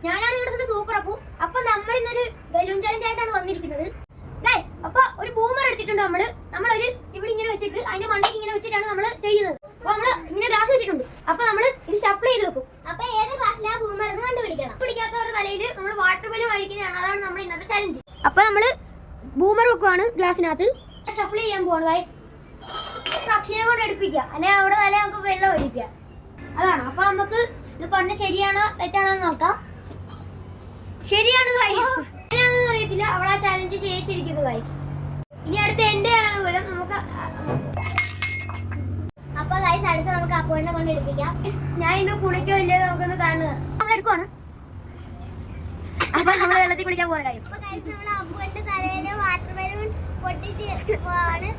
ഞാനാണ് ഇവിടെ സൂപ്പർ അപ്പു. അപ്പൊ നമ്മൾ ഇന്നൊരു ബലൂൺ ചലഞ്ച് ആയിട്ടാണ് വന്നിരിക്കുന്നത് ഗൈസ്. അപ്പൊ ഒരു ബൂമർ എടുത്തിട്ടുണ്ട് നമ്മളൊരു ഇവിടെ ഇങ്ങനെ വെച്ചിട്ട് അതിന്റെ മണ്ടയ്ക്ക് ഇങ്ങനെ വെച്ചിട്ടാണ് നമ്മൾ ചെയ്യുന്നത്. അപ്പൊ നമ്മള് ഇങ്ങനെ ഗ്ലാസ് വെച്ചിട്ടുണ്ട്. അപ്പൊ നമ്മൾ ഇത് ഷഫിൾ ചെയ്ത് വെക്കും. അപ്പൊ ഏത് ഗ്ലാസ്സിലാ ബൂമർ എന്ന് കണ്ടുപിടിക്കണം. പിടിക്കാത്തവരുടെ തലയിൽ നമ്മൾ വാട്ടർ ബലൂൺ അഴിക്കുന്നതാണ്. അതാണ് നമ്മുടെ ഇന്നത്തെ ചലഞ്ച്. അപ്പൊ നമ്മള് ബൂമർ വെക്കുവാണ് ഗ്ലാസ്സിനകത്ത്. ഷഫിൾ ചെയ്യാൻ പോവാണ് ഗൈസ്. അക്ഷയെ കൊണ്ട് എടുപ്പിക്കുക, അല്ലെങ്കിൽ അവിടെ തല നമുക്ക് വെള്ളം ഒഴിക്കുക. അതാണ്. അപ്പൊ നമുക്ക് ഇത് പറഞ്ഞ ശരിയാണോ തെറ്റാണോ നോക്കാം. ശരിയാണ് ഗൈസ്. എങ്ങനെയാണെന്ന് അറിയത്തില്ല. അവളാ ചാലഞ്ച് ചെയ്യിച്ചിരിക്കുന്നു ഗൈസ്. ഇനി അടുത്ത എന്റെ ആണ് ഇവിടെ നമുക്ക്. അപ്പൊ ഗൈസ് അടുത്ത് നമുക്ക് അപ്പോയിനെ കൊണ്ട് എടുപ്പിക്കാം. ഞാൻ ഇന്ന് കുളിക്കോ ഇല്ലേ നമുക്കൊന്ന് കാണുക. നമ്മൾ എടുക്കുവാണ്. അപ്പൊ നമ്മൾ വെള്ളത്തിൽ കുളിക്കാൻ പോവാണ് ഗൈസ്. അപ്പൊ ഗൈസ് നമ്മൾ അപ്പോയിന്റെ തലയില് വാട്ടർ ബലൂൺ പൊട്ടിച്ച് പോവാണ്.